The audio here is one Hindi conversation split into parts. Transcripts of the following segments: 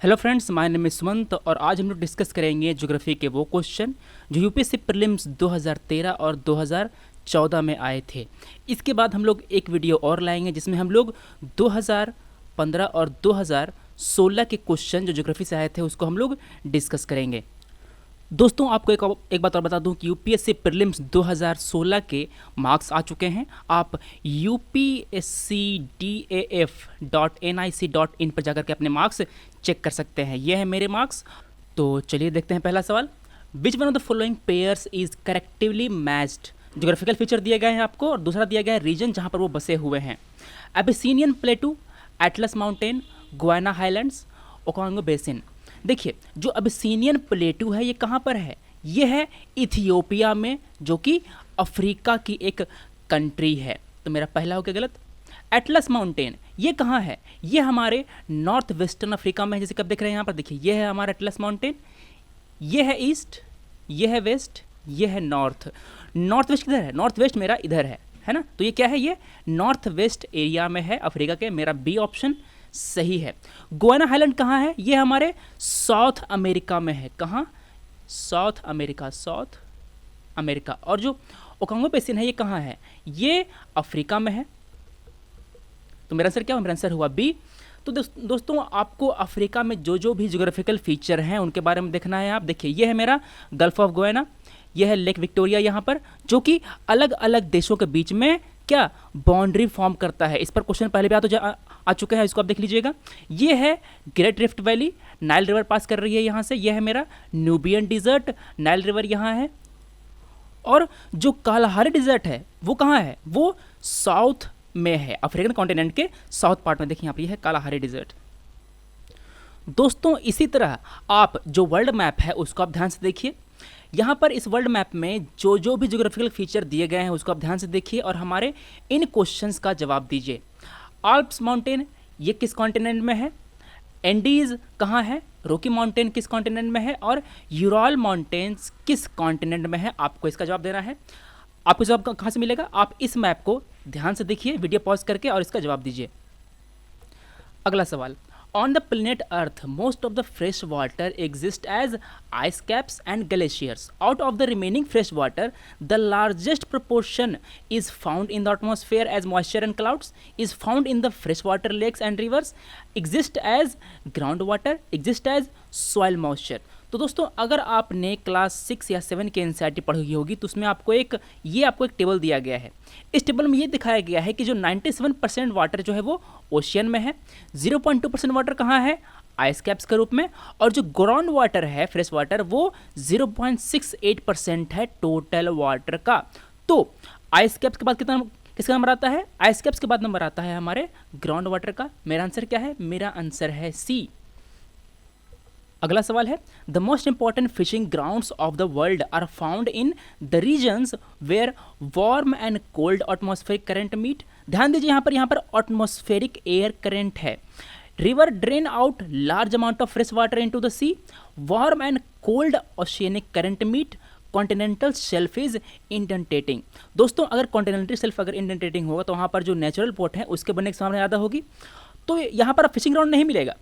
Hello friends, my name is Sumant और आज हम लोग डिस्कस करेंगे ज्योग्राफी के वो क्वेश्चन जो यूपीएससी प्रीलिम्स 2013 और 2014 में आए थे। इसके बाद हम लोग एक वीडियो और लाएंगे जिसमें हम लोग 2015 और 2016 के क्वेश्चन जो ज्योग्राफी से आए थे उसको हम लोग डिस्कस करेंगे। दोस्तों, आपको एक बात और बता दूं कि यूपीएससी प्रीलिम्स 2016 के मार्क्स आ चुके हैं। आप upscdaf.nic.in पर जाकर के अपने मार्क्स चेक कर सकते हैं। ये है मेरे मार्क्स। तो चलिए देखते हैं पहला सवाल। Which one of the following pairs is correctly matched. Geographical feature दिया गया है आपको और दूसरा दिया गया है रीजन जहाँ पर वो बसे हुए हैं। Abyssinian plateau, Atlas mountain, Guiana highlands, Okavango basin. देखिए, जो अबिसिनियन प्लेटू है ये कहाँ पर है? ये है इथियोपिया में, जो कि अफ्रीका की एक कंट्री है। तो मेरा पहला हो गया गलत। एटलस माउंटेन ये कहाँ है? ये हमारे नॉर्थ वेस्टर्न अफ्रीका में है। जैसे कब देख रहे हैं यहाँ पर, देखिए ये है हमारा एटलस माउंटेन, ये है ईस्ट, ये है वेस्ट, ये है नॉर्थ। नॉर्थ वेस्ट किधर है? नॉर्थ वेस्ट मेरा इधर है ना? तो ये क्या है? ये नॉर्थ वेस्ट एरिया में है अफ्रीका के। मेरा बी ऑप्शन सही है। गुयाना हाईलैंड कहाँ है? ये हमारे साउथ अमेरिका में है। कहाँ? South America, south America. और जो ओकांगो बेसिन है ये कहाँ है? ये अफ्रीका में है। तो मेरा आंसर क्या हुआ? मेरा आंसर हुआ बी। तो दोस्तों, आपको अफ्रीका में जो भी ज्योग्राफिकल फीचर हैं उनके बारे में देखना है। आप देखिए, ये है मेरा गल्फ ऑफ गुयाना, ये है लेक विक्टोरिया यहाँ पर, जो कि अलग अलग देशों के बीच में क्या बाउंड्री फॉर्म करता है। इस पर क्वेश्चन पहले भी आ चुके हैं, इसको आप देख लीजिएगा। ये है great rift valley, Nile river pass कर रही है यहाँ से। यह है मेरा न्यूबियन डिजर्ट, नाइल रिवर यहाँ है। और जो कालाहारी डिजर्ट है वो कहाँ है? वो साउथ में है, अफ्रीकन कॉन्टिनेंट के साउथ पार्ट में। देखिए यहाँ पर यह है कालाहारी डिजर्ट। दोस्तों, इसी तरह आप जो वर्ल्ड मैप है उसको आप ध्यान से देखिए। यहाँ पर इस वर्ल्ड मैप में जो भी ज्योग्राफिकल फीचर दिए गए हैं उसको आप ध्यान से देखिए और हमारे इन क्वेश्चंस का जवाब दीजिए। आल्प्स माउंटेन ये किस कॉन्टिनेंट में है? एंडीज कहाँ है? रॉकी माउंटेन किस कॉन्टिनेंट में है? और यूरल माउंटेन्स किस कॉन्टिनेंट में है? आपको इसका जवाब देना है। आपको जवाब कहाँ से मिलेगा? आप इस मैप को ध्यान से देखिए, वीडियो पॉज करके, और इसका जवाब दीजिए। अगला सवाल। On the planet Earth, most of the fresh water exists as ice caps and glaciers. Out of the remaining fresh water, the largest proportion is found in the atmosphere as moisture and clouds, is found in the freshwater lakes and rivers, exist as groundwater, exist as soil moisture. तो दोस्तों, अगर आपने क्लास 6 या 7 के एनसीईआरटी पढ़ी होगी तो उसमें आपको एक टेबल दिया गया है। इस टेबल में ये दिखाया गया है कि जो 97% वाटर जो है वो ओशियन में है, 0.2% वाटर कहाँ है? आइस कैप्स के रूप में, और जो ग्राउंड वाटर है, फ्रेश वाटर, वो 0.68% है टोटल वाटर का। तो आइस कैप्स के बाद किसका नंबर आता है? आइस कैप्स के बाद नंबर आता है हमारे ग्राउंड वाटर का। मेरा आंसर क्या है? मेरा आंसर है सी। अगला सवाल है, the most important fishing grounds of the world are found in the regions where warm and cold atmospheric current meet. ध्यान दीजिए, यहाँ पर एटमॉस्फेरिक एयर करंट है। River drain out large amount of fresh water into the sea, warm and cold oceanic current meet, continental shelf is indenting. दोस्तों, अगर कॉन्टिनेंटल शेल्फ अगर इंडेंटेटिंग होगा तो वहाँ पर जो नेचुरल पोर्ट है उसके बनने की संभावना ज़्यादा होगी। तो यहाँ पर फिशिंग ग्राउंड नहीं मिलेगा।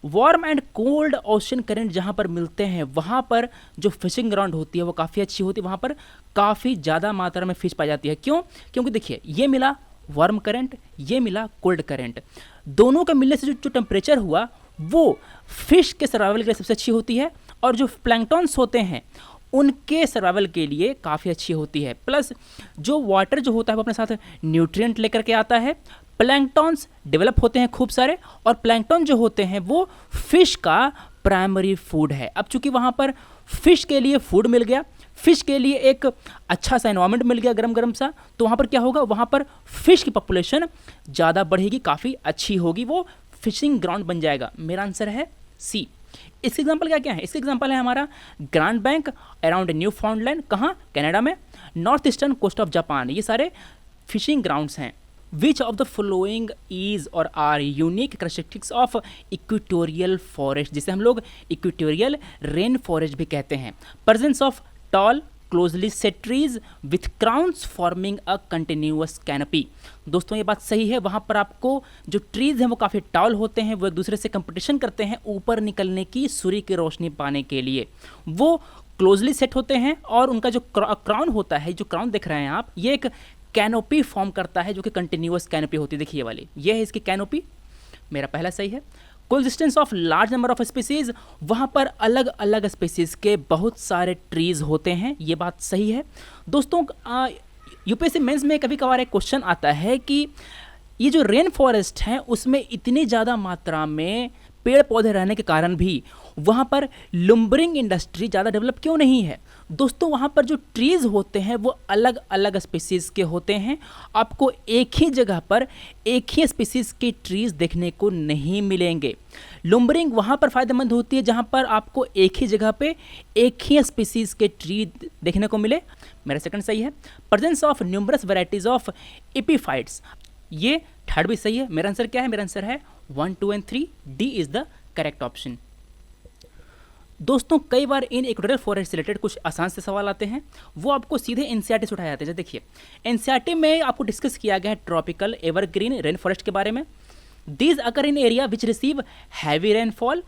Warm and cold ocean current जहाँ पर मिलते हैं वहाँ पर जो फिशिंग ग्राउंड होती है वो काफ़ी अच्छी होती है, वहाँ पर काफ़ी ज़्यादा मात्रा में फिश पाई जाती है। क्यों? क्योंकि देखिए, ये मिला वार्म करंट, ये मिला कोल्ड करंट, दोनों के मिलने से जो टेम्परेचर हुआ वो फिश के सर्वाइवल के लिए सबसे अच्छी होती है, और जो प्लैंक्टन्स होते हैं उनके सर्वाइवल के लिए काफ़ी अच्छी होती है। प्लस जो वाटर जो होता है वो अपने साथ न्यूट्रिएंट लेकर के आता है। प्लैंक्टन्स डेवलप होते हैं खूब सारे, और प्लैंक्टन जो होते हैं वो फिश का प्राइमरी फूड है। अब चूंकि वहाँ पर फिश के लिए फूड मिल गया, फिश के लिए एक अच्छा सा एनवायरनमेंट मिल गया गरम गरम सा, तो वहाँ पर क्या होगा? वहाँ पर फिश की पॉपुलेशन ज़्यादा बढ़ेगी, काफ़ी अच्छी होगी, वो फिशिंग ग्राउंड बन जाएगा। मेरा आंसर है सी। इसके एग्जाम्पल क्या क्या है? इसके एग्जाम्पल है हमारा grand bank around Newfoundland, कहाँ? कनाडा में, north eastern coast of Japan, ये सारे फिशिंग ग्राउंड्स हैं। Which of the following is or are unique characteristics of equatorial forest, जिसे हम लोग इक्वेटोरियल रेन फॉरेस्ट भी कहते हैं? Presence of tall closely set trees with crowns forming a continuous canopy. दोस्तों ये बात सही है, वहाँ पर आपको जो ट्रीज हैं वो काफ़ी टॉल होते हैं, वो एक दूसरे से कंपटीशन करते हैं ऊपर निकलने की, सूर्य की रोशनी पाने के लिए। वो क्लोजली सेट होते हैं और उनका जो क्राउन होता है, जो क्राउन देख रहे हैं आप, ये एक कैनोपी फॉर्म करता है जो कि कंटिन्यूअस कैनोपी होती है। देखिए ये वाली, ये है इसकी कैनोपी। मेरा पहला सही है। Coexistence of large number of species, वहाँ पर अलग अलग स्पीसीज के बहुत सारे ट्रीज होते हैं, ये बात सही है। दोस्तों यूपीएससी मेंस में कभी कभार एक क्वेश्चन आता है कि ये जो रेन फॉरेस्ट है उसमें इतनी ज़्यादा मात्रा में पेड़ पौधे रहने के कारण भी वहाँ पर लुम्बरिंग इंडस्ट्री ज़्यादा डेवलप क्यों नहीं है। दोस्तों वहाँ पर जो ट्रीज़ होते हैं वो अलग अलग स्पीसीज़ के होते हैं, आपको एक ही जगह पर एक ही स्पीसीज़ के ट्रीज़ देखने को नहीं मिलेंगे। लुम्बरिंग वहाँ पर फ़ायदेमंद होती है जहाँ पर आपको एक ही जगह पे एक ही स्पीसीज़ के ट्री देखने को मिले। मेरा सेकंड सही है। Presence of numerous varieties of epiphytes, ये थर्ड भी सही है। मेरा आंसर क्या है? मेरा आंसर है 1, 2 and 3, D is the correct option. दोस्तों कई बार इन इक्वेटोरियल फॉरेस्ट से रिलेटेड कुछ आसान से सवाल आते हैं, वो आपको सीधे एनसीईआरटी से उठाए जाते हैं। देखिए एनसीईआरटी में आपको डिस्कस किया गया है ट्रॉपिकल एवरग्रीन रेन फॉरेस्ट के बारे में। These occur in area which receive heavy rainfall,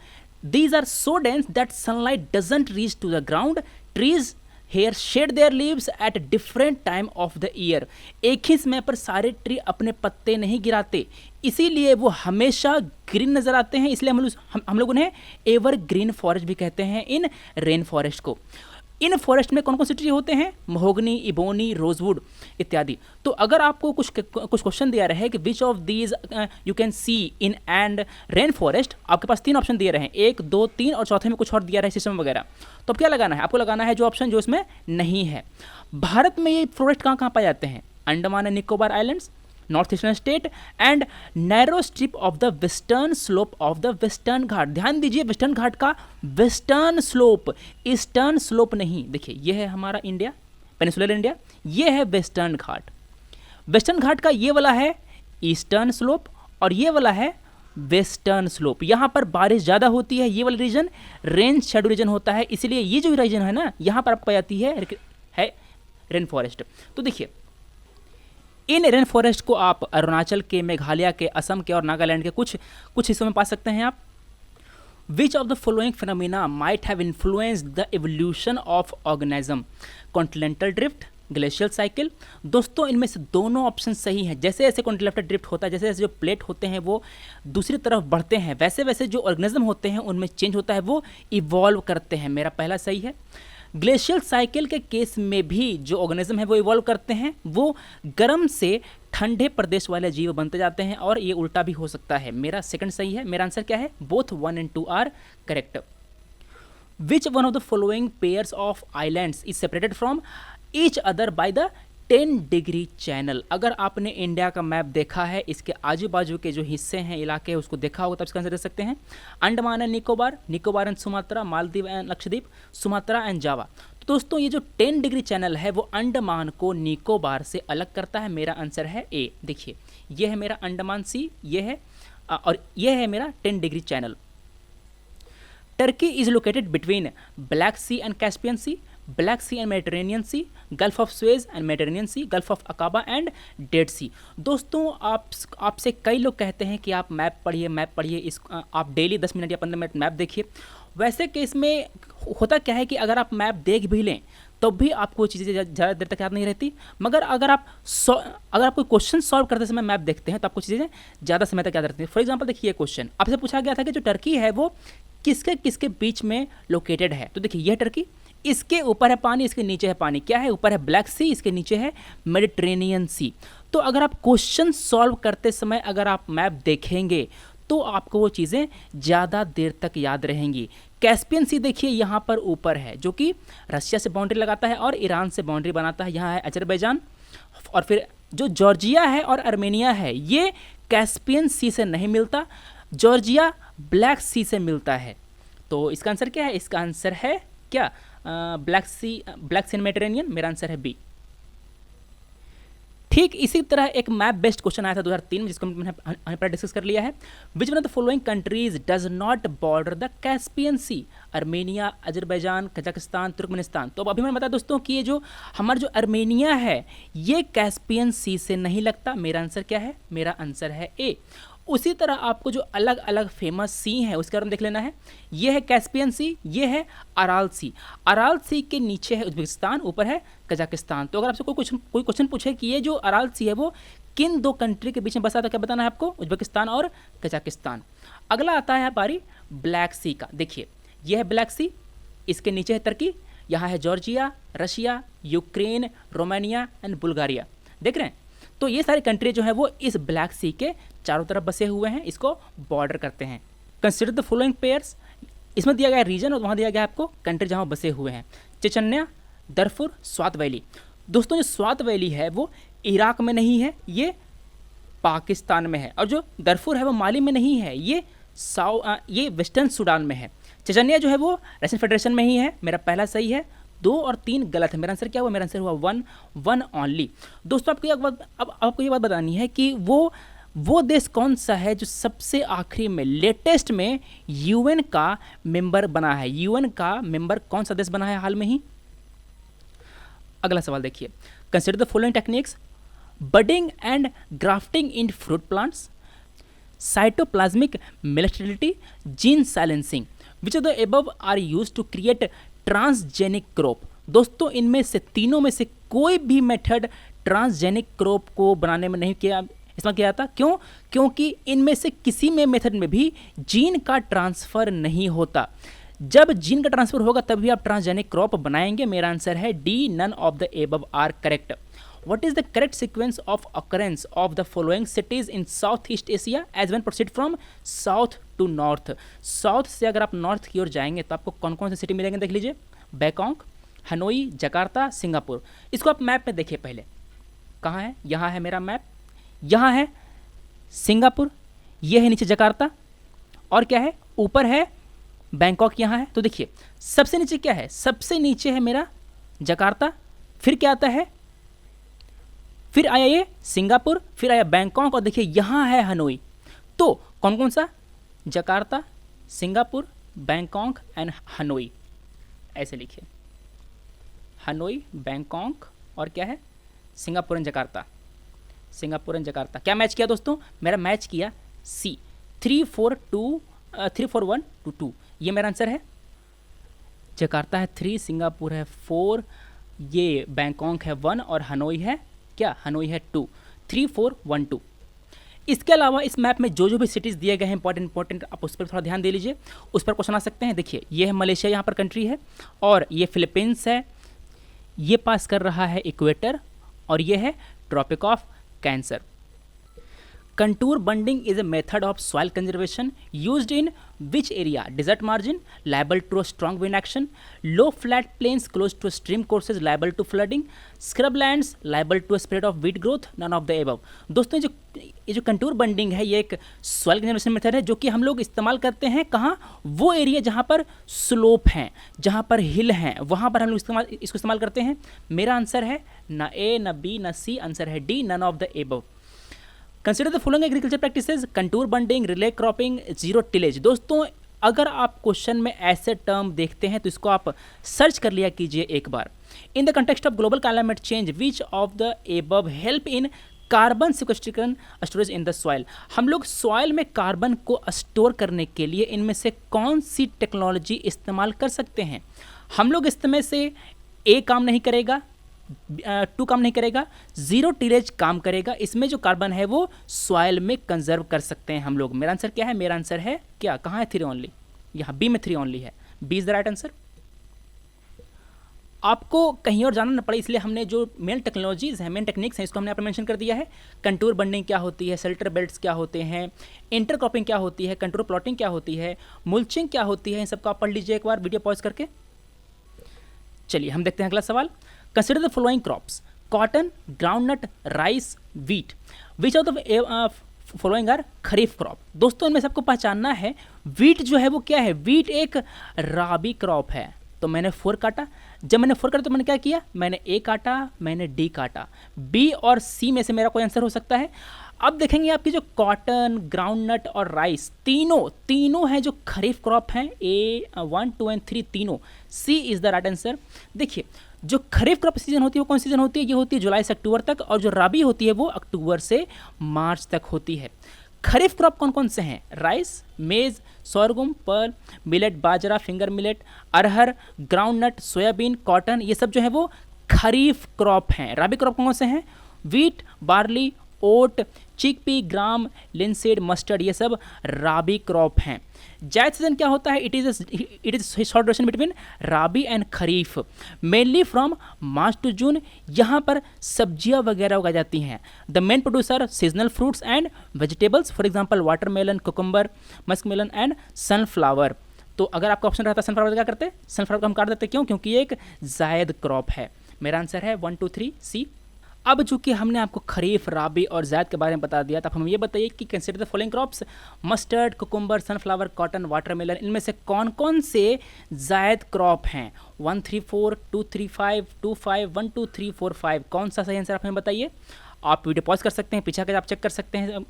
these are so dense that sunlight doesn't reach to the ground, trees here shed their leaves at different time of the year. एक ही समय पर सारे ट्री अपने पत्ते नहीं गिराते, इसीलिए वो हमेशा ग्रीन नज़र आते हैं, इसलिए हम लोग उन्हें एवर ग्रीन फॉरेस्ट भी कहते हैं इन रेन फॉरेस्ट को। इन फॉरेस्ट में कौन कौन से ट्री होते हैं? महोगनी, इबोनी, रोजवुड इत्यादि। तो अगर आपको कुछ क्वेश्चन दिया रहे कि which of these you can see in and rain forest, आपके पास 3 ऑप्शन दिए रहे हैं, 1, 2, 3 और चौथे में कुछ और दिया रहे सिस्टम वगैरह, तो अब क्या लगाना है? आपको लगाना है जो ऑप्शन जो इसमें नहीं है। भारत में ये फॉरेस्ट कहाँ कहाँ पाए जाते हैं? Andaman and Nicobar islands, north eastern state and narrow strip of the western slope of the western Ghat. ध्यान दीजिए वेस्टर्न घाट का वेस्टर्न स्लोप, ईस्टर्न स्लोप नहीं। देखिए ये है हमारा इंडिया, पेनिसुलर इंडिया, ये है वेस्टर्न घाट। वेस्टर्न घाट का ये वाला है ईस्टर्न स्लोप और ये वाला है वेस्टर्न स्लोप। यहाँ पर बारिश ज़्यादा होती है, ये वाला रीजन रेन शेडो रीजन होता है, इसलिए ये जो रीजन है ना, यहाँ पर आपको पाई जाती है रेन फॉरेस्ट। तो देखिए इन रेन फॉरेस्ट को आप अरुणाचल के, मेघालय के, असम के और नागालैंड के कुछ हिस्सों में पा सकते हैं आप। विच of the following phenomena might have influenced the evolution of organism? Continental drift, glacial cycle. दोस्तों इनमें से दोनों ऑप्शन सही हैं। जैसे जैसे कॉन्टिनेंटल ड्रिफ्ट होता है, जैसे जैसे जो प्लेट होते हैं वो दूसरी तरफ बढ़ते हैं, वैसे वैसे जो ऑर्गेनिज्म होते हैं उनमें चेंज होता है, वो इवॉल्व करते हैं। मेरा पहला सही है। ग्लेशियल साइकिल के केस में भी जो ऑर्गेनिज्म है वो इवॉल्व करते हैं, वो गर्म से ठंडे प्रदेश वाले जीव बनते जाते हैं, और ये उल्टा भी हो सकता है। मेरा सेकंड सही है। मेरा आंसर क्या है? Both 1 and 2 are correct. Which one of the following pairs of islands is separated from each other by the 10 degree channel? अगर आपने इंडिया का मैप देखा है, इसके आजू बाजू के जो हिस्से हैं, इलाके हैं, उसको देखा होगा, तब इसका आंसर दे सकते हैं। Andaman and Nicobar, Nicobar and Sumatra, Maldives and Lakshadweep, Sumatra and Java. तो दोस्तों ये जो 10 डिग्री चैनल है वो अंडमान को निकोबार से अलग करता है। मेरा आंसर है ए। देखिए ये है मेरा अंडमान सी, ये है और ये है मेरा 10 degree channel. Turkey is located between Black C and Caspian Sea, Black C and Mediterranean Sea, Gulf of Suez and Mediterranean Sea, Gulf of Aqaba and Dead Sea. दोस्तों आपसे कई लोग कहते हैं कि आप मैप पढ़िए, इस आप डेली 10 मिनट या 15 मिनट मैप देखिए। वैसे केस में होता क्या है कि अगर आप मैप देख भी लें तब भी आपको चीज़ें ज़्यादा देर तक याद नहीं रहती, मगर अगर आप कोई क्वेश्चन सॉल्व करते समय मैप देखते हैं तो आपको चीज़ें ज़्यादा समय तक याद रहती हैं। फॉर एग्जाम्पल देखिए ये क्वेश्चन आपसे पूछा गया था कि जो टर्की है वो किसके किसके बीच में लोकेटेड है। तो देखिए यह टर्की, इसके ऊपर है पानी, इसके नीचे है पानी, क्या है? ऊपर है ब्लैक सी, इसके नीचे है मेडिटेरेनियन सी। तो अगर आप क्वेश्चन सॉल्व करते समय अगर आप मैप देखेंगे तो आपको वो चीज़ें ज़्यादा देर तक याद रहेंगी। कैस्पियन सी देखिए यहाँ पर ऊपर है, जो कि रशिया से बाउंड्री लगाता है और ईरान से बाउंड्री बनाता है। यहाँ है अजरबैजान, और फिर जो जॉर्जिया है और अर्मेनिया है ये कैस्पियन सी से नहीं मिलता, जॉर्जिया ब्लैक सी से मिलता है। तो इसका आंसर क्या है? इसका आंसर है क्या? Black C and Mediterranean. मेरा आंसर है बी। ठीक इसी तरह एक मैप बेस्ड क्वेश्चन आया था 2003 में, जिसको हमने पहले डिस्कस कर लिया है। Which one of the following countries does not border the Caspian sea? Armenia, Azerbaijan, Kazakhstan, Turkmenistan. तो अभी मैंने बताया दोस्तों कि ये जो हमारा जो अर्मेनिया है ये कैस्पियन सी से नहीं लगता। मेरा आंसर क्या है? मेरा आंसर है ए। उसी तरह आपको जो अलग अलग फेमस सी हैं उसके बारे में देख लेना है। ये है कैस्पियन सी, ये है अराल सी। अराल सी के नीचे है उज्बेकिस्तान, ऊपर है कजाकिस्तान। तो अगर आपसे कोई क्वेश्चन पूछे कि ये जो अराल सी है वो किन दो कंट्री के बीच में बसा, तो क्या बताना है आपको? उज्बेकिस्तान और कजाकिस्तान। अगला आता है बारी ब्लैक सी का। देखिए ये है ब्लैक सी, इसके नीचे है तुर्की, यहाँ है Georgia, Russia, Ukraine, Romania and Bulgaria. देख रहे हैं? तो ये सारी कंट्री जो है वो इस ब्लैक सी के चारों तरफ बसे हुए हैं, इसको बॉर्डर करते हैं। कंसिडर द फॉलोइंग पेयर्स, इसमें दिया गया रीजन और वहाँ दिया गया आपको कंट्री जहाँ बसे हुए हैं। Chechnya, Darfur, Swat valley. दोस्तों जो स्वात वैली है वो इराक में नहीं है, ये पाकिस्तान में है। और जो दरफुर है वो माली में नहीं है, ये वेस्टर्न सूडान में है। चेचन्या जो है वो रशियन फेडरेशन में ही है। मेरा पहला सही है, 2 और 3 गलत है। मेरा आंसर क्या हुआ? मेरा आंसर हुआ 1 ओनली। दोस्तों आपको ये बात बतानी है कि वो देश कौन सा है जो सबसे आखिरी में लेटेस्ट में यूएन का मेंबर बना है। यूएन का मेंबर कौन सा देश बना है हाल में ही? अगला सवाल देखिए। Consider the following techniques: budding and grafting in fruit plants, cytoplasmic male sterility, gene silencing. Which of the above are used to create transgenic crop? दोस्तों इनमें से तीनों में से कोई भी मेथड ट्रांसजेनिक क्रॉप को बनाने में नहीं इस्तेमाल किया जाता। क्यों? क्योंकि इनमें से किसी में मेथड में भी जीन का ट्रांसफर नहीं होता। जब जीन का ट्रांसफर होगा तभी आप ट्रांसजेनिक क्रॉप बनाएंगे। मेरा आंसर है D, none of the above are correct. What is the correct sequence of occurrence of the following cities in Southeast Asia as one proceed from south to north? South से अगर आप नॉर्थ की ओर जाएंगे तो आपको कौन कौन से सिटी मिलेंगे देख लीजिए। Bangkok, Hanoi, Jakarta, Singapore. इसको आप मैप में देखिए पहले, कहाँ है? यहाँ है मेरा मैप, यहाँ है सिंगापुर, ये है नीचे जकार्ता, और क्या है? ऊपर है बैंकॉक, यहाँ है। तो देखिए सबसे नीचे क्या है? सबसे नीचे है मेरा जकार्ता, फिर क्या आता है? फिर आया ये सिंगापुर, फिर आया बैंकॉक, और देखिए यहाँ है हनोई। तो कौन कौन सा? Jakarta, Singapore, Bangkok and Hanoi. ऐसे लिखिए, हनोई, बैंकॉक और क्या है? Singapore and Jakarta. Singapore and Jakarta क्या मैच किया दोस्तों? मेरा मैच किया सी, 3-4-1-2-2। ये मेरा आंसर है। जकार्ता है 3, सिंगापुर है 4, ये बैंकॉक है 1 और हनोई है क्या? हनोई है 2। 3-4-1-2। इसके अलावा इस मैप में जो भी सिटीज़ दिए गए हैं इंपॉर्टेंट आप उस पर थोड़ा ध्यान दे लीजिए, उस पर क्वेश्चन आ सकते हैं। देखिए ये है मलेशिया, यहाँ पर कंट्री है, और ये फिलीपींस है, ये पास कर रहा है इक्वेटर, और ये है tropic of cancer. Contour bunding is a method of soil conservation used in which area? Desert margin, liable to a strong wind action, low flat plains close to stream courses liable to flooding, scrublands liable to a spread of weed growth, none of the above। दोस्तों ये जो कंटूर बंडिंग है ये एक सॉइल कंजर्वेशन मेथड है जो कि हम लोग इस्तेमाल करते हैं कहाँ? वो एरिया जहाँ पर स्लोप हैं, जहाँ पर हिल हैं, वहाँ पर हम लोग इसको इस्तेमाल करते हैं। मेरा आंसर है ना ए, ना बी, ना सी, आंसर है D, none of the above. Consider the following agriculture practices: contour bunding, relay cropping, zero tillage. दोस्तों अगर आप क्वेश्चन में ऐसे टर्म देखते हैं तो इसको आप सर्च कर लिया कीजिए एक बार। In the context of global climate change which of the above help in carbon sequestration storage in the soil? हम लोग सॉइल में कार्बन को स्टोर करने के लिए इनमें से कौन सी टेक्नोलॉजी इस्तेमाल कर सकते हैं? हम लोग इसमें से ए काम नहीं करेगा, 2 काम नहीं करेगा, जीरो टिलेज काम करेगा। इसमें जो कार्बन है वो सॉइल में कंजर्व कर सकते हैं हम लोग। मेरा आंसर क्या है? मेरा आंसर है क्या? कहाँ है? 3 ओनली, यहाँ बी में 3 ओनली है। B is the right answer. आपको कहीं और जाना न पड़े इसलिए हमने जो मेन टेक्नोलॉजीज हैं, मेन टेक्निक्स हैं, इसको हमने यहाँ पर मेंशन कर दिया है। कंटूर बंडिंग क्या होती है, शेल्टर बेल्ट्स क्या होते हैं, इंटरक्रॉपिंग क्या होती है, कंटूर प्लॉटिंग क्या होती है, मुल्चिंग क्या होती है, इन सबको आप पढ़ लीजिए एक बार वीडियो पॉज करके। चलिए हम देखते हैं अगला सवाल। Consider the following crops: cotton, groundnut, rice, wheat. Which of the following are kharif crop? दोस्तों इनमें सबको पहचानना है वीट जो है वो क्या है? वीट एक राबी क्रॉप है। तो मैंने 4 काटा। जब मैंने 4 काटा तो मैंने क्या किया, मैंने ए काटा, मैंने डी काटा। बी और सी में से मेरा कोई आंसर हो सकता है। अब देखेंगे आपकी जो कॉटन, ग्राउंडनट और राइस, तीनों हैं जो खरीफ क्रॉप हैं, ए 1 2 एंड 3 तीनों। सी इज़ द राइट आंसर। देखिए जो खरीफ क्रॉप सीजन होती है वो कौन सीजन होती है, ये होती है जुलाई से अक्टूबर तक, और जो राबी होती है वो अक्टूबर से मार्च तक होती है। खरीफ क्रॉप कौन कौन से हैं, राइस, मेज, सोरगुम, पर्ल, मिलेट, बाजरा, फिंगर मिलेट, अरहर, ग्राउंडनट, सोयाबीन, कॉटन, ये सब जो है वो खरीफ क्रॉप हैं। राबी क्रॉप कौन कौन से हैं, वीट, बार्ली, ओट, चिकपी, ग्राम, लिनसीड, मस्टर्ड, ये सब राबी क्रॉप हैं। जायद सीजन क्या होता है, it is short duration between rabi and kharif, mainly from March to June. यहाँ पर सब्जियाँ वगैरह उगाई जाती हैं। The main producer seasonal fruits and vegetables, for example watermelon, cucumber, muskmelon and sunflower. तो अगर आपका ऑप्शन रहता है सनफ्लावर, क्या करते, सनफ्लावर को हम काट देते, क्यों, क्योंकि ये एक जायद क्रॉप है। मेरा आंसर है 1 2 3 सी। अब चूंकि हमने आपको खरीफ, राबी और जायद के बारे में बता दिया, तब हम ये बताइए कि consider the following crops, mustard, cucumber, sunflower, cotton, watermelon, इनमें से कौन कौन से जायद क्रॉप हैं। 1 3 4 2 3 5 2 5 1 2 3 4 5, कौन सा सही आंसर आप हमें बताइए। आप वीडियो पॉज कर सकते हैं, पीछे आकर आप चेक कर सकते हैं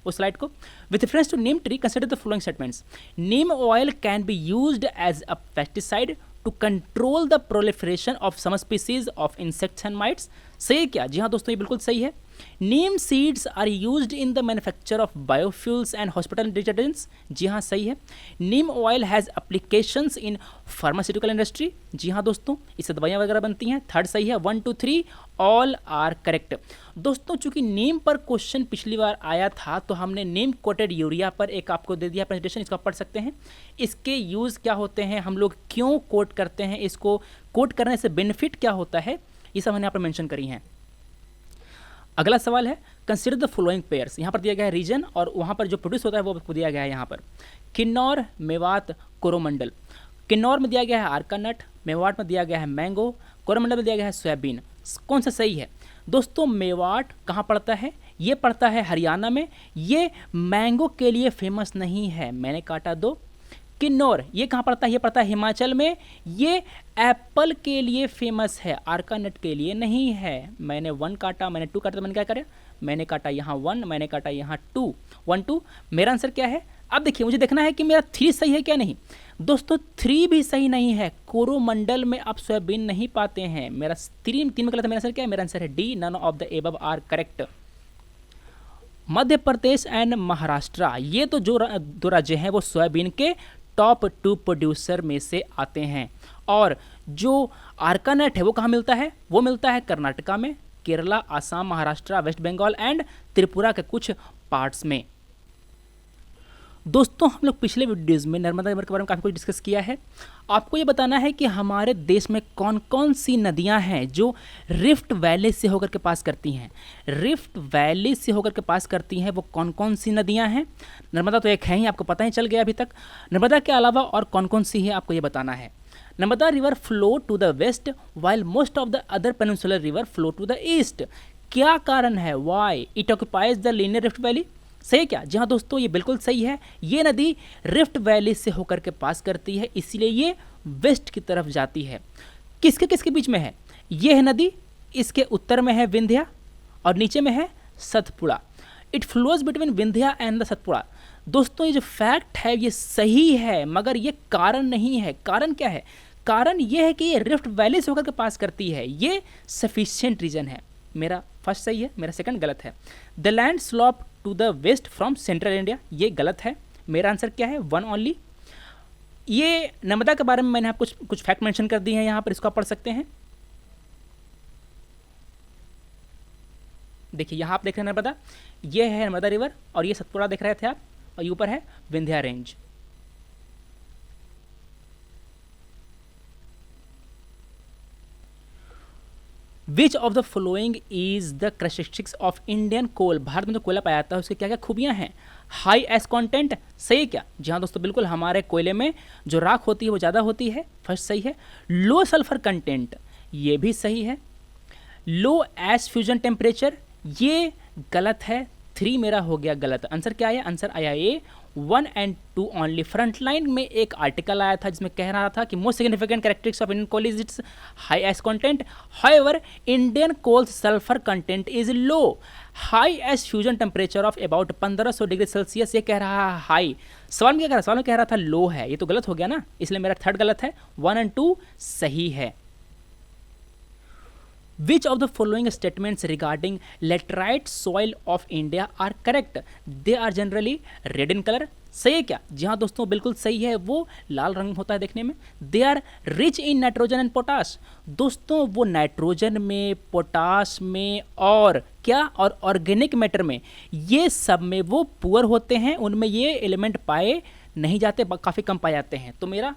उस स्लाइड को। With reference to neem tree consider the following statements. Neem oil can be used as a pesticide to control the proliferation of some species of insects and mites. सही है क्या, जी हाँ दोस्तों, ये बिल्कुल सही है। Neem seeds are used in the manufacture of biofuels and hospital detergents. जी हाँ सही है। Neem oil has applications in pharmaceutical industry. जी हाँ दोस्तों, इससे दवाइयाँ वगैरह बनती हैं। थर्ड सही है। 1 2 3 ऑल आर करेक्ट। दोस्तों चूंकि नीम पर क्वेश्चन पिछली बार आया था, तो हमने नीम कोटेड यूरिया पर एक आपको दे दिया प्रेजेंटेशन, इसको आप पढ़ सकते हैं। इसके यूज़ क्या होते हैं, हम लोग क्यों कोट करते हैं, इसको कोट करने से बेनिफिट क्या होता है, ये सब हमने यहाँ पर मेंशन करी हैं। अगला सवाल है, कंसिडर द फॉलोइंग पेयर्स। यहाँ पर दिया गया है रीजन, और वहाँ पर जो प्रोड्यूस होता है वो दिया गया है यहाँ पर, किन्नौर, मेवात, कोरोमंडल। किन्नौर में दिया गया है आर्का नट, मेवात में दिया गया है मैंगो, कोरोमंडल में दिया गया है सोयाबीन। कौन सा सही है दोस्तों। मेवात कहाँ पड़ता है, ये पड़ता है हरियाणा में, ये मैंगो के लिए फेमस नहीं है, मैंने काटा 2। किन्नौर ये कहाँ पड़ता है, ये पड़ता है हिमाचल में, ये एप्पल के लिए फेमस है, आर्का नट के लिए नहीं है। मैंने 1 काटा, मैंने 2 काटा, तो मैंने क्या करा, मैंने काटा यहाँ 1, मैंने काटा यहाँ 2, 1 2। मेरा आंसर क्या है, अब देखिए मुझे देखना है कि मेरा 3 सही है क्या नहीं। दोस्तों 3 भी सही नहीं है, कोरोमंडल में आप सोयाबीन नहीं पाते हैं। मेरा 3 में गलत है। मेरा आंसर क्या है, मेरा आंसर है D, none of the above are correct. Madhya Pradesh and Maharashtra, ये तो जो दो राज्य हैं वो सोयाबीन के टॉप 2 प्रोड्यूसर में से आते हैं। और जो आर्का नट है वो कहाँ मिलता है, वो मिलता है कर्नाटका में, केरला, आसाम, महाराष्ट्र, वेस्ट बंगाल एंड त्रिपुरा के कुछ पार्ट्स में। दोस्तों हम लोग पिछले वीडियोज़ में नर्मदा रिवर के बारे में काफ़ी कुछ डिस्कस किया है। आपको ये बताना है कि हमारे देश में कौन कौन सी नदियां हैं जो रिफ्ट वैली से होकर के पास करती हैं। रिफ्ट वैली से होकर के पास करती हैं वो कौन कौन सी नदियां हैं। नर्मदा तो एक है ही, आपको पता ही चल गया अभी तक। नर्मदा के अलावा और कौन कौन सी है आपको ये बताना है। Narmada river flow to the west while most of the other peninsular river flow to the east. क्या कारण है, why it occupies the linear rift valley. सही है क्या, जी हाँ दोस्तों, ये बिल्कुल सही है। ये नदी रिफ्ट वैली से होकर के पास करती है, इसीलिए ये वेस्ट की तरफ जाती है। किसके किसके बीच में है, ये है नदी, इसके उत्तर में है विंध्या और नीचे में है Satpura. It flows between Vindhya and the Satpura. दोस्तों ये जो फैक्ट है ये सही है, मगर ये कारण नहीं है। कारण क्या है, कारण ये है कि ये रिफ्ट वैली से होकर के पास करती है, ये सफिशिएंट रीजन है। मेरा फर्स्ट सही है, मेरा सेकंड गलत है। The land slope to the west from central India, ये गलत है। मेरा आंसर क्या है, 1 ओनली। ये नर्मदा के बारे में मैंने आपको कुछ फैक्ट मेंशन कर दिए हैं यहाँ पर, इसको आप पढ़ सकते हैं। देखिए यहाँ आप देख रहे हैं नर्मदा, ये है नर्मदा रिवर और ये सतपुड़ा देख रहे थे आप, और ये ऊपर है Vindhya range. Which of the following is the characteristics of Indian coal. Bharat में जो कोयला पाया जाता है उसके क्या क्या खूबियां हैं। हाई एस कंटेंट, सही है क्या, जी हाँ दोस्तों बिल्कुल, हमारे कोयले में जो राख होती है वो ज़्यादा होती है, फर्स्ट सही है। लो सल्फर कंटेंट, ये भी सही है। लो एस फ्यूजन टेम्परेचर, ये गलत है, 3 मेरा हो गया गलत। आंसर क्या आया, आंसर आया ए, 1 and 2 ओनली। फ्रंट लाइन में एक आर्टिकल आया था जिसमें कह रहा था कि most significant characteristics of Indian coal is its high ash content, however Indian coal's sulphur content is low, high ash fusion temperature of about 1500 degree Celsius. ये कह रहा है हाई, सवाल में क्या कह रहा है, सवाल में कह रहा था लो है, ये तो गलत हो गया ना, इसलिए मेरा थर्ड गलत है, 1 and 2 सही है। Which of the following statements regarding laterite soil of India are correct? They are generally red in color। सही है क्या? जी हाँ दोस्तों, बिल्कुल सही है, वो लाल रंग होता है देखने में। They are rich in nitrogen and potash। दोस्तों वो नाइट्रोजन में, पोटाश में और क्या, और ऑर्गेनिक मैटर में, ये सब में वो पुअर होते हैं, उनमें ये एलिमेंट पाए नहीं जाते, काफ़ी कम पाए जाते हैं। तो मेरा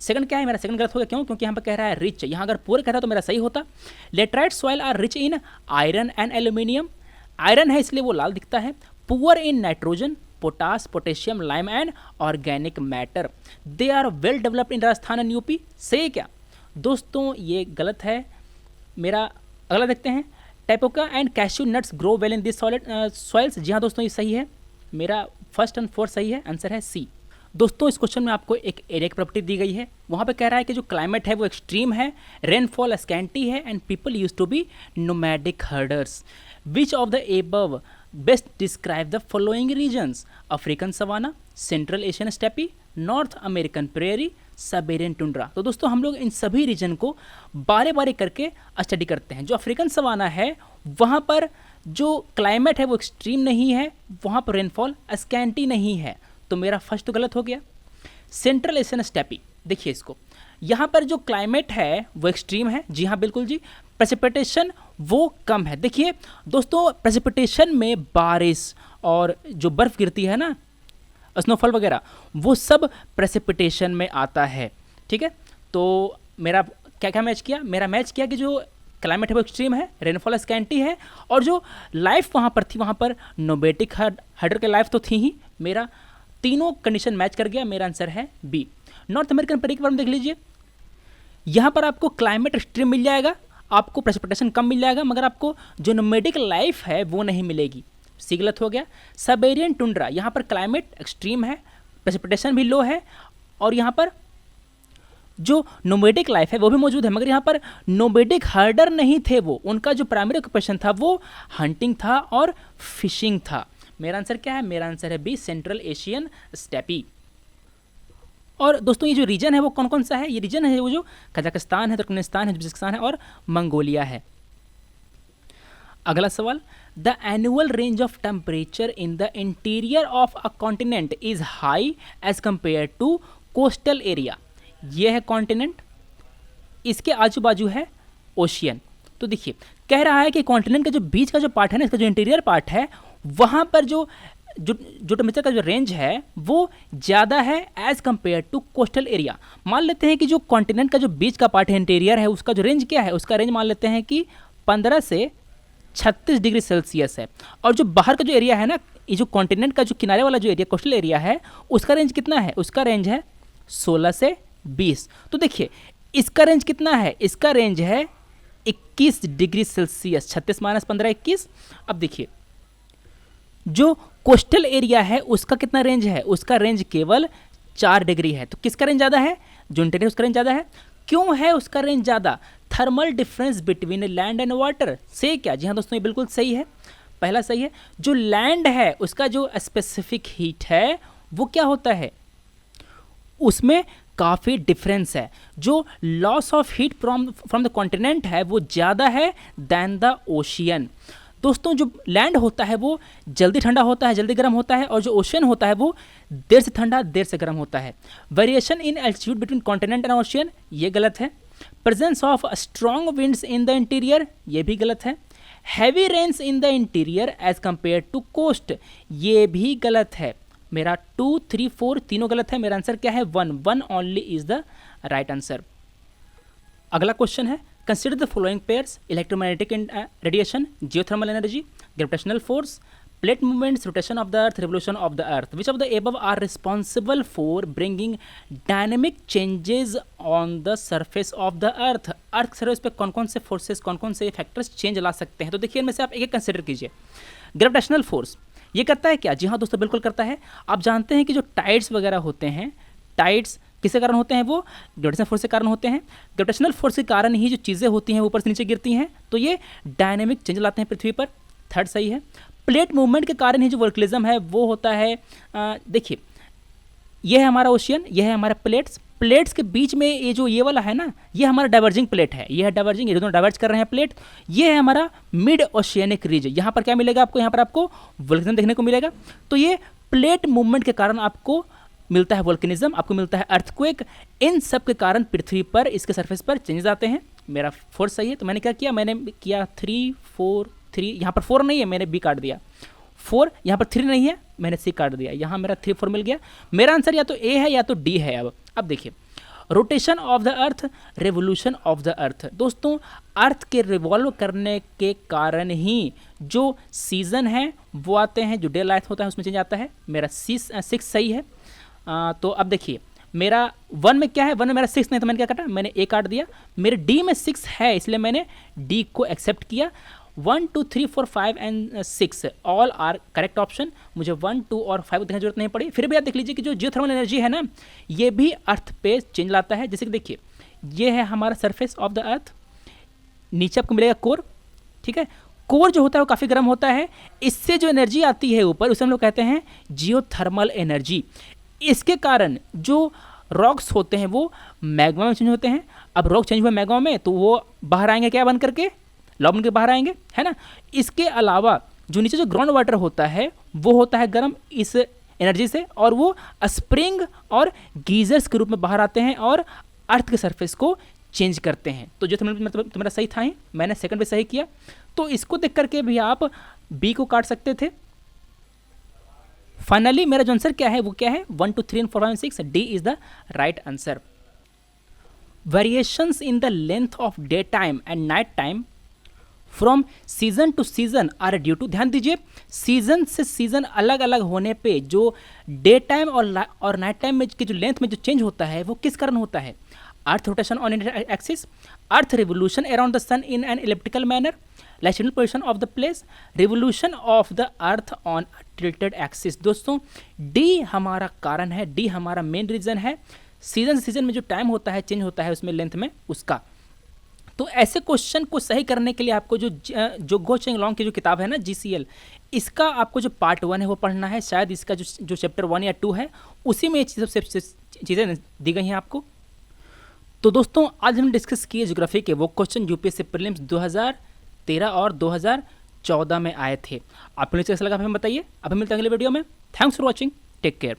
सेकंड क्या है, मेरा सेकंड गलत हो गया। क्यों? क्योंकि यहाँ पर कह रहा है रिच, यहाँ अगर पूरे कहता तो मेरा सही होता। Laterite soil are rich in iron and aluminium, iron है इसलिए वो लाल दिखता है। Poor in nitrogen, potash, potassium, lime and organic matter. They are well developed in Rajasthan and UP. सही क्या दोस्तों? ये गलत है। मेरा अगला देखते हैं, tapioca and cashew nuts grow well in this soils. जी हाँ दोस्तों, ये सही है, मेरा फर्स्ट एंड फोर्थ सही है, आंसर है सी। दोस्तों इस क्वेश्चन में आपको एक एरिया की प्रॉपर्टी दी गई है, वहाँ पे कह रहा है कि जो क्लाइमेट है वो एक्सट्रीम है, रेनफॉल स्कैंटी है and people use to be nomadic herders. Which of the above best describe the following regions? African savanna, central Asian steppe, North American prairie, Siberian tundra. तो दोस्तों हम लोग इन सभी रीजन को बारे बारे करके स्टडी करते हैं। जो अफ्रीकन सवाना है वहाँ पर जो क्लाइमेट है वो एक्सट्रीम नहीं है, वहाँ पर रेनफॉल स्कैंटी नहीं है, तो मेरा फर्स्ट तो गलत हो गया। सेंट्रल एशियन स्टेपी, देखिए इसको, यहाँ पर जो क्लाइमेट है वो एक्सट्रीम है, जी हाँ बिल्कुल जी। प्रेसिपिटेशन वो कम है। देखिए दोस्तों, प्रेसिपिटेशन में बारिश और जो बर्फ़ गिरती है ना, स्नोफॉल वगैरह, वो सब प्रेसिपिटेशन में आता है, ठीक है। तो मेरा क्या क्या मैच किया? मेरा मैच किया कि जो क्लाइमेट है वो एक्सट्रीम है, रेनफॉल स्कैंटी है, और जो लाइफ वहाँ पर थी वहाँ पर नोबेटिक हर्डर के लाइफ तो थी ही। मेरा तीनों कंडीशन मैच कर गया, मेरा आंसर है बी। नॉर्थ अमेरिकन प्रेरी के बारे में देख लीजिए, यहाँ पर आपको क्लाइमेट एक्सट्रीम मिल जाएगा, आपको प्रेसिपिटेशन कम मिल जाएगा, मगर आपको जो नोमैडिक लाइफ है वो नहीं मिलेगी, सी गलत हो गया। साइबेरियन टुंड्रा, यहाँ पर क्लाइमेट एक्सट्रीम है, प्रेसिपिटेशन भी लो है, और यहाँ पर जो नोमैडिक लाइफ है वो भी मौजूद है, मगर यहाँ पर नोमैडिक हर्डर नहीं थे, वो उनका जो प्राइमरी ऑक्यूपेशन था वो हंटिंग था और फिशिंग था। मेरा आंसर क्या है? मेरा आंसर है बी, सेंट्रल एशियन स्टेपी। और दोस्तों ये जो रीजन है वो कौन कौन सा है? ये रीजन है वो जो कजाकिस्तान है, तुर्कमेनिस्तान है, उज्बेकिस्तान है और मंगोलिया है। अगला सवाल, the annual range of temperature in the interior of a continent is high as compare to coastal area. ये है कॉन्टिनेंट, इसके आजू बाजू है ओशियन। तो देखिए कह रहा है कि कॉन्टिनेंट का जो बीच का जो पार्ट है ना, इसका जो इंटीरियर पार्ट है, वहाँ पर जो टेम्परेचर का जो रेंज है वो ज़्यादा है as compare to coastal area. मान लेते हैं कि जो कॉन्टिनेंट का जो बीच का पार्ट है, इंटीरियर है, उसका जो रेंज क्या है? उसका रेंज मान लेते हैं कि 15 से 36 डिग्री सेल्सियस है, और जो बाहर का जो एरिया है ना, ये जो कॉन्टिनेंट का जो किनारे वाला जो एरिया कोस्टल एरिया है, उसका रेंज कितना है? उसका रेंज है 16 से 20। तो देखिए इसका रेंज कितना है? इसका रेंज है 21 डिग्री सेल्सियस, 36 माइनस 15 21। अब देखिए जो कोस्टल एरिया है उसका कितना रेंज है? उसका रेंज केवल 4 डिग्री है। तो किसका रेंज ज़्यादा है? जो इंटीरियर उसका रेंज ज़्यादा है। क्यों है उसका रेंज ज़्यादा? Thermal difference between land and water. सही क्या? जी हाँ दोस्तों, ये बिल्कुल सही है, पहला सही है। जो लैंड है उसका जो स्पेसिफिक हीट है वो क्या होता है? उसमें काफ़ी डिफरेंस है। जो loss of heat from the continent है वो ज़्यादा है दैन द ओशियन। दोस्तों जो लैंड होता है वो जल्दी ठंडा होता है, जल्दी गर्म होता है, और जो ओशियन होता है वो देर से ठंडा, देर से गर्म होता है। Variation in altitude between continent and ocean, ये गलत है। Presence of strong winds in the interior, ये भी गलत है। Heavy rains in the interior as compare to coast, ये भी गलत है। मेरा 2, 3, 4 तीनों गलत है। मेरा आंसर क्या है? 1 only is the right answer. अगला क्वेश्चन है, consider the following pairs: electromagnetic radiation, geothermal energy, gravitational force, plate movements, rotation of the earth, revolution of the earth. Which of the above are responsible for bringing dynamic changes on the surface of the earth. Earth surface पे कौन कौन से फोर्सेस, कौन कौन से फैक्टर्स चेंज ला सकते हैं? तो देखिए इनमें से आप एक एक कंसिडर कीजिए। ग्रेविटेशनल फोर्स, ये करता है क्या? जी हाँ दोस्तों, बिल्कुल करता है। आप जानते हैं कि जो टाइड्स वगैरह होते हैं, टाइड्स किसके कारण होते हैं? वो ग्रेविटेशनल फोर्स के कारण होते हैं। ग्रेविटेशनल फोर्स के कारण ही जो चीज़ें होती हैं वो ऊपर से नीचे गिरती हैं, तो ये डायनेमिक चेंज लाते हैं पृथ्वी पर। थर्ड सही है। प्लेट मूवमेंट के कारण ही जो वोल्केनिज्म है वो होता है, देखिए ये है हमारा ओशियन, ये है हमारा प्लेट्स। प्लेट्स के बीच में ये जो ये वाला है ना, ये हमारा डाइवर्जिंग प्लेट है, ये है डाइवर्जिंग, ये दोनों डाइवर्ज कर रहे हैं प्लेट। ये है हमारा मिड ओशियनिक रीजन। यहाँ पर क्या मिलेगा आपको? यहाँ पर आपको वोल्केनिज्म देखने को मिलेगा। तो ये प्लेट मूवमेंट के कारण आपको मिलता है वोल्केनिज्म, आपको मिलता है अर्थक्वेक। इन सब के कारण पृथ्वी पर, इसके सरफेस पर चेंजेस आते हैं। मेरा 4 सही है। तो मैंने क्या किया? मैंने किया 3 4 3, यहाँ पर 4 नहीं है, मैंने बी काट दिया। 4, यहाँ पर 3 नहीं है, मैंने सी काट दिया। यहाँ मेरा 3 4 मिल गया। मेरा आंसर या तो ए है या तो डी है। अब देखिए, rotation of the earth, revolution of the अर्थ। दोस्तों, अर्थ के रिवॉल्व करने के कारण ही जो सीजन है वो आते हैं, जो डे लाइट होता है उसमें चेंज आता है। मेरा 6 सही है। तो अब देखिए, मेरा 1 में क्या है? 1 में मेरा 6 नहीं, तो मैंने क्या काटा? मैंने ए काट दिया। मेरे डी में 6 है, इसलिए मैंने डी को एक्सेप्ट किया। 1 2 3 4 5 and 6 all are correct option. मुझे 1 2 और 5 को देखने की जरूरत नहीं पड़ी। फिर भी आप देख लीजिए कि जो जियोथर्मल एनर्जी है ना, ये भी अर्थ पे चेंज लाता है। जैसे कि देखिए, ये है हमारा सरफेस ऑफ द अर्थ, नीचे आपको मिलेगा कोर, ठीक है। कोर जो होता है वो काफ़ी गर्म होता है। इससे जो एनर्जी आती है ऊपर, उसे हम लोग कहते हैं जियोथर्मल एनर्जी। इसके कारण जो रॉक्स होते हैं वो मैग्मा में चेंज होते हैं। अब रॉक चेंज हुआ मैग्मा में, तो वो बाहर आएंगे क्या बन करके? लॉब बन के बाहर आएंगे, है ना। इसके अलावा जो नीचे जो ग्राउंड वाटर होता है वो होता है गर्म इस एनर्जी से, और वो स्प्रिंग और गीजर्स के रूप में बाहर आते हैं और अर्थ के सरफेस को चेंज करते हैं। तो जो तुम्हारा सही था ही, मैंने सेकंड पे सही किया। तो इसको देख करके भी आप बी को काट सकते थे। फाइनली मेरा जो आंसर क्या है वो क्या है? 1 2 3 4 5 6, D is the right answer. Variations in the length of day time and night time from season to season are due to, ध्यान दीजिए, सीजन से सीजन अलग अलग होने पे जो डे टाइम और नाइट टाइम में की जो लेंथ में जो चेंज होता है वो किस कारण होता है? Earth rotation on axis, earth revolution around the sun in an elliptical manner, latitudinal position of the place, revolution of the earth on tilted axis. दोस्तों, डी हमारा कारण है, डी हमारा मेन रीजन है। सीजन से सीजन में जो टाइम होता है, चेंज होता है उसमें लेंथ में, उसका। तो ऐसे क्वेश्चन को सही करने के लिए आपको जो गो चेंग लॉन्ग की जो किताब है ना, GCL, इसका आपको जो पार्ट 1 है वो पढ़ना है। शायद इसका जो चैप्टर 1 या 2 है उसी में ये चीज़ें दी गई हैं आपको। तो दोस्तों, आज हमने डिस्कस किए ज्योग्राफी के वो क्वेश्चन यूपीएससी प्रीलिम्स 2013 और 2014 में आए थे। आपको कैसा लगा हमें बताइए। अब हम मिलते हैं अगले वीडियो में। Thanks for watching, take care.